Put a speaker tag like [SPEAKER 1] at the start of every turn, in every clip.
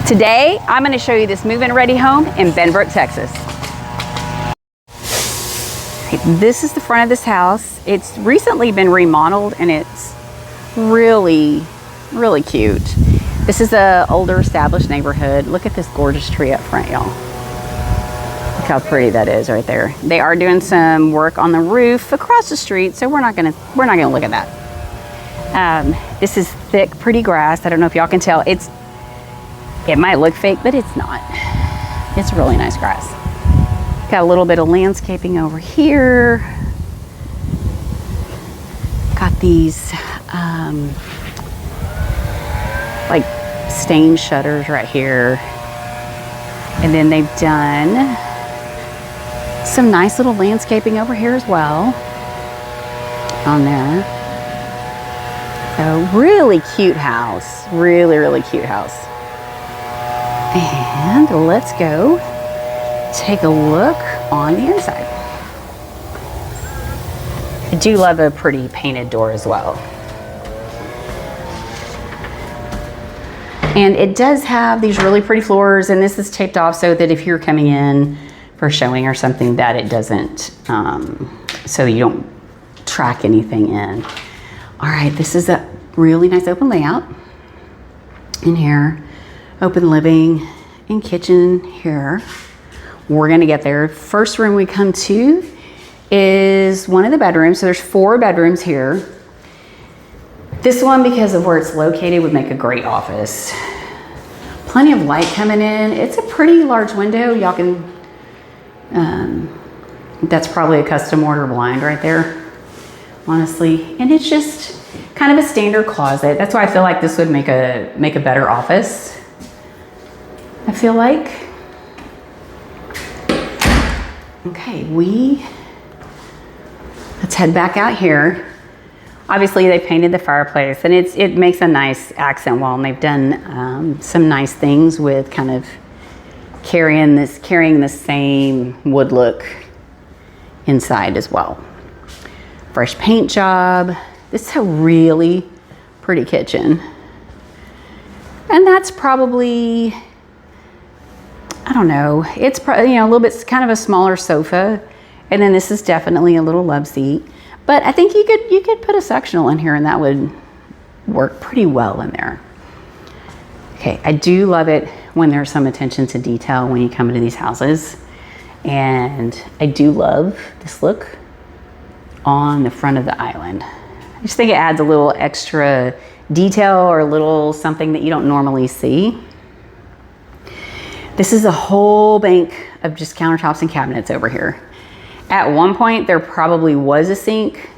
[SPEAKER 1] Today, I'm going to show you this move-in ready home in Benbrook, Texas. This is the front of this house. It's recently been remodeled and it's really, really cute. This is an older established neighborhood. Look at this gorgeous tree up front, y'all. Look how pretty that is right there. They are doing some work on the roof across the street, so we're not gonna look at that. This is thick, pretty grass. I don't know if y'all can tell. It might look fake, but it's not. It's really nice grass. Got a little bit of landscaping over here. Got these like stained shutters right here. And then they've done some nice little landscaping over here as well on there. So really cute house. Really, really cute house. And let's go take a look on the inside. I do love a pretty painted door as well. And it does have these really pretty floors, and this is taped off so that if you're coming in for showing or something, that it doesn't, so you don't track anything in. All right, this is a really nice open layout in here. Open living and kitchen here. We're gonna get there. First room we come to is one of the bedrooms. So there's 4 bedrooms here. This one, because of where it's located, would make a great office. Plenty of light coming in. It's a pretty large window. Y'all can, that's probably a custom order blind right there, honestly. And it's just kind of a standard closet. That's why I feel like this would make a better office. I feel like. Okay, let's head back out here. Obviously they painted the fireplace and it makes a nice accent wall, and they've done some nice things with kind of carrying the same wood look inside as well. Fresh paint job. This is a really pretty kitchen. And that's probably, I don't know, it's probably, a little bit, kind of a smaller sofa. And then this is definitely a little love seat. But I think you could put a sectional in here and that would work pretty well in there. Okay, I do love it when there's some attention to detail when you come into these houses. And I do love this look on the front of the island. I just think it adds a little extra detail or a little something that you don't normally see. This is a whole bank of just countertops and cabinets over here. At one point, there probably was a sink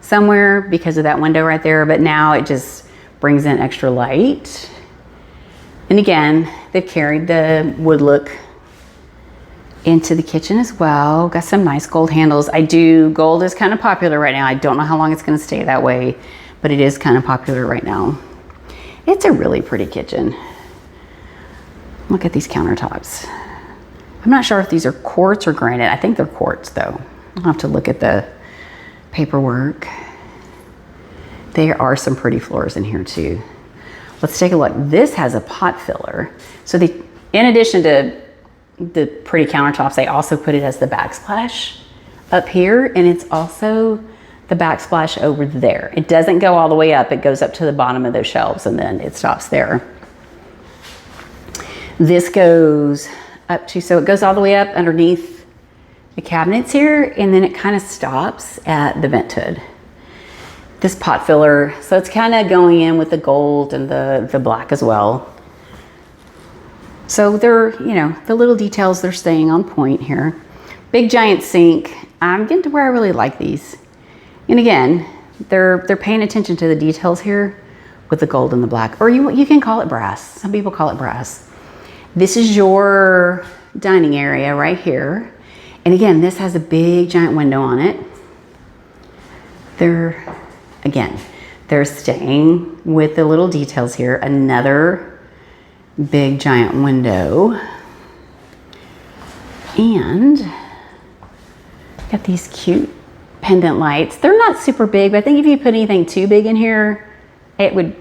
[SPEAKER 1] somewhere because of that window right there, but now it just brings in extra light. And again, they've carried the wood look into the kitchen as well. Got some nice gold handles. Gold is kind of popular right now. I don't know how long it's gonna stay that way, but it is kind of popular right now. It's a really pretty kitchen. Look at these countertops. I'm not sure if these are quartz or granite. I think they're quartz though. I'll have to look at the paperwork. There are some pretty floors in here too. Let's take a look. This has a pot filler. So in addition to the pretty countertops, they also put it as the backsplash up here, and it's also the backsplash over there. It doesn't go all the way up. It goes up to the bottom of those shelves and then it stops there. This goes up to, so it goes all the way up underneath the cabinets here, and then it kind of stops at the vent hood. This pot filler, so it's kind of going in with the gold and the black as well. So they're, the little details, they're staying on point here. Big giant sink. I'm getting to where I really like these. And again, they're paying attention to the details here with the gold and the black, or you can call it brass. Some people call it brass. This is your dining area right here. And again, this has a big giant window on it. They're staying with the little details here. Another big giant window. And got these cute pendant lights. They're not super big, but I think if you put anything too big in here, it would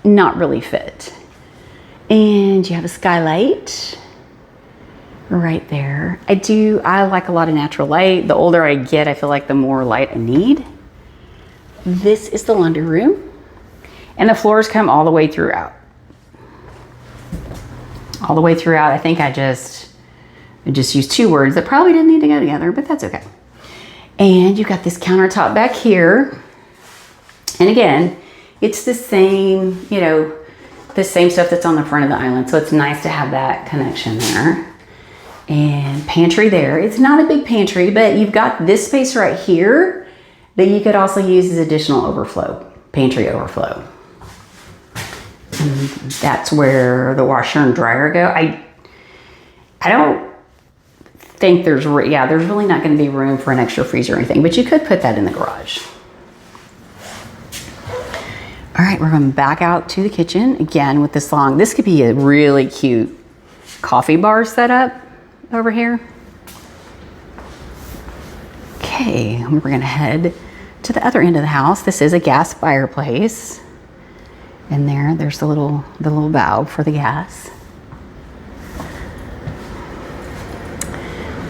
[SPEAKER 1] not really fit. And And you have a skylight right there. I like a lot of natural light. The older I get, I feel like the more light I need. This is the laundry room. And the floors come all the way throughout. All the way throughout. I think I just used two words that probably didn't need to go together, but that's okay. And you got this countertop back here. And again, it's the same, you know, the same stuff that's on the front of the island. So it's nice to have that connection there. And pantry there. It's not a big pantry, but you've got this space right here that you could also use as additional overflow, pantry overflow. And that's where the washer and dryer go. I don't think there's really not going to be room for an extra freezer or anything, but you could put that in the garage. All right, we're going back out to the kitchen again with this could be a really cute coffee bar setup over here. Okay, we're going to head to the other end of the house. This is a gas fireplace. And there's the little valve for the gas.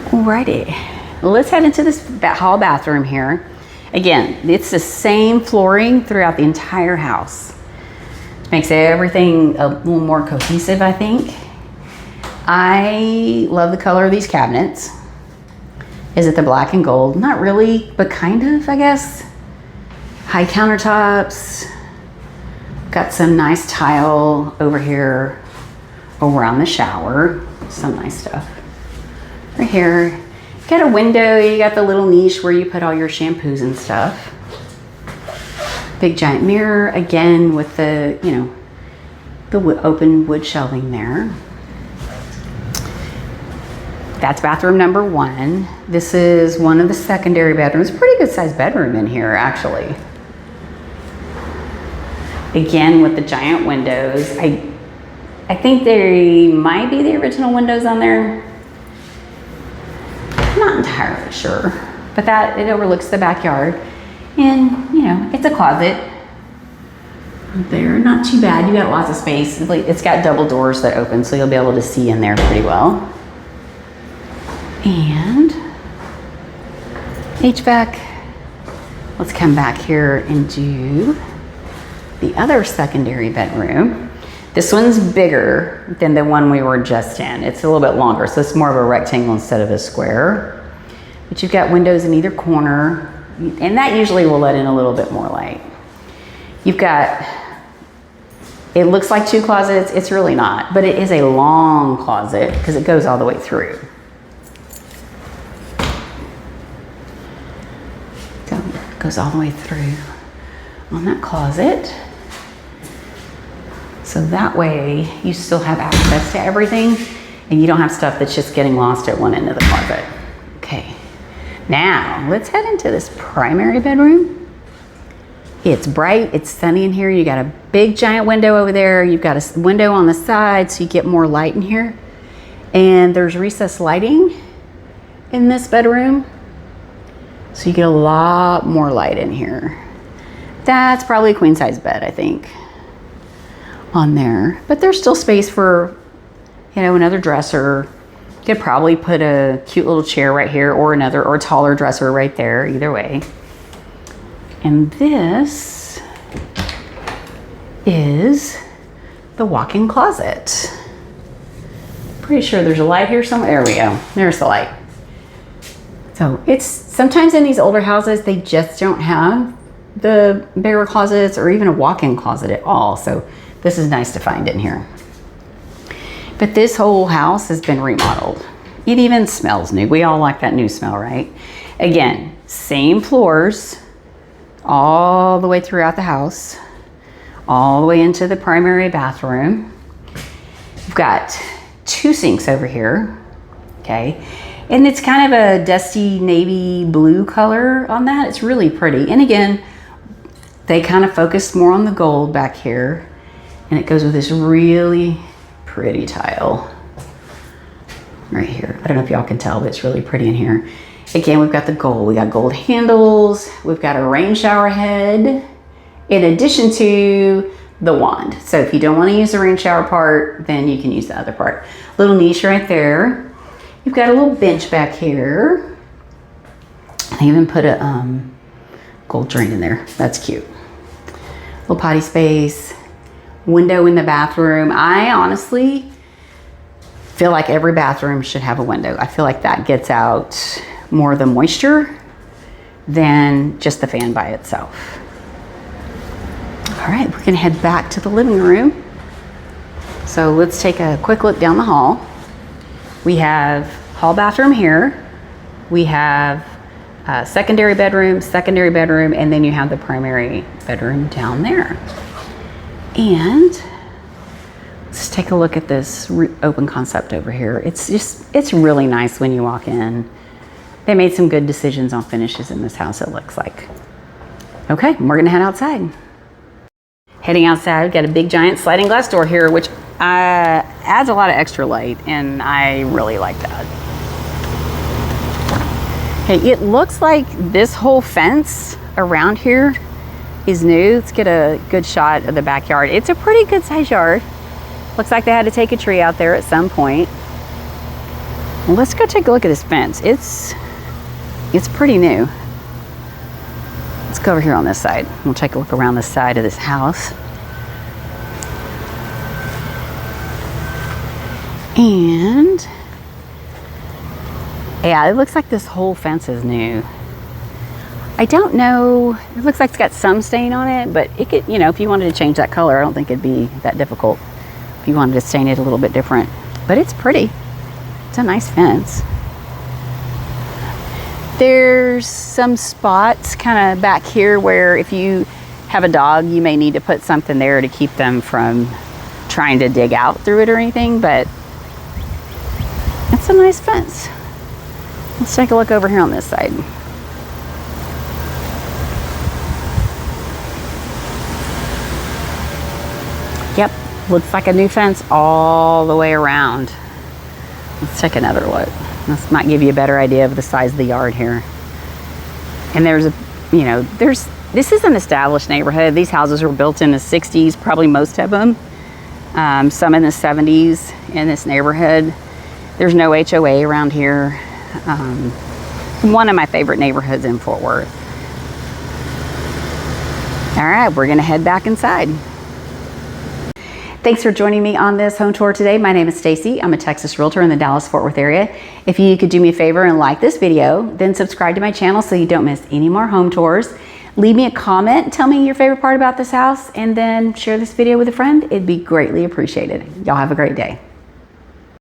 [SPEAKER 1] Alrighty, let's head into this hall bathroom here. Again, it's the same flooring throughout the entire house. Makes everything a little more cohesive, I think. I love the color of these cabinets. Is it the black and gold? Not really, but kind of, I guess. High countertops. Got some nice tile over here around the shower. Some nice stuff. Right here, got a window, you got the little niche where you put all your shampoos and stuff. Big giant mirror, again with the, you know, the open wood shelving there. That's bathroom number 1. This is one of the secondary bedrooms. Pretty good sized bedroom in here, actually. Again, with the giant windows. I think they might be the original windows on there. I'm not entirely sure, but it overlooks the backyard. And, you know, it's a closet there. Not too bad. You got lots of space. It's got double doors that open, so you'll be able to see in there pretty well. And HVAC. Let's come back here and do the other secondary bedroom. This one's bigger than the one we were just in. It's a little bit longer, so it's more of a rectangle instead of a square. But you've got windows in either corner, and that usually will let in a little bit more light. You've got, it looks like 2 closets. It's really not, but it is a long closet because it goes all the way through. So it goes all the way through on that closet. So that way you still have access to everything and you don't have stuff that's just getting lost at one end of the closet. Okay, now let's head into this primary bedroom. It's bright, it's sunny in here. You got a big giant window over there. You've got a window on the side so you get more light in here. And there's recessed lighting in this bedroom. So you get a lot more light in here. That's probably a queen size bed, I think, on there. But there's still space for, you know, another dresser. You could probably put a cute little chair right here or a taller dresser right there, either way. And this is the walk-in closet. Pretty sure there's a light here somewhere. There we go. There's the light. So it's sometimes in these older houses, they just don't have the bigger closets or even a walk-in closet at all. So this is nice to find in here. But this whole house has been remodeled. It even smells new. We all like that new smell, right? Again, same floors all the way throughout the house, all the way into the primary bathroom. We've got 2 sinks over here, okay? And it's kind of a dusty navy blue color on that. It's really pretty. And again, they kind of focused more on the gold back here. And it goes with this really pretty tile right here. I don't know if y'all can tell, but it's really pretty in here. Again, we've got the gold. We got gold handles. We've got a rain shower head. In addition to the wand. So if you don't want to use the rain shower part, then you can use the other part. Little niche right there. You've got a little bench back here. I even put a gold drain in there. That's cute. Little potty space. Window in the bathroom. I honestly feel like every bathroom should have a window. I feel like that gets out more of the moisture than just the fan by itself. All right, we're gonna head back to the living room. So let's take a quick look down the hall. We have hall bathroom here. We have secondary bedroom, and then you have the primary bedroom down there. And let's take a look at this open concept over here. It's really nice when you walk in. They made some good decisions on finishes in this house, it looks like. Okay, we're gonna head outside. Heading outside, we've got a big giant sliding glass door here, which adds a lot of extra light, and I really like that. Okay, it looks like this whole fence around here is new. Let's get a good shot of the backyard. It's a pretty good size yard. Looks like they had to take a tree out there at some point. Well, let's go take a look at this fence. It's pretty new. Let's go over here on this side. We'll take a look around the side of this house. And yeah, it looks like this whole fence is new. I don't know, it looks like it's got some stain on it, but it could, you know, if you wanted to change that color, I don't think it'd be that difficult if you wanted to stain it a little bit different. But it's pretty. It's a nice fence. There's some spots kind of back here where if you have a dog, you may need to put something there to keep them from trying to dig out through it or anything, but it's a nice fence. Let's take a look over here on this side. Yep, looks like a new fence all the way around. Let's take another look. This might give you a better idea of the size of the yard here. And there's a, you know, this is an established neighborhood. These houses were built in the 60s, probably most of them. Some in the 70s in this neighborhood. There's no HOA around here. One of my favorite neighborhoods in Fort Worth. All right, we're gonna head back inside. Thanks for joining me on this home tour today. My name is Stacy. I'm a Texas realtor in the Dallas-Fort Worth area. If you could do me a favor and like this video, then subscribe to my channel so you don't miss any more home tours. Leave me a comment, tell me your favorite part about this house, and then share this video with a friend. It'd be greatly appreciated. Y'all have a great day.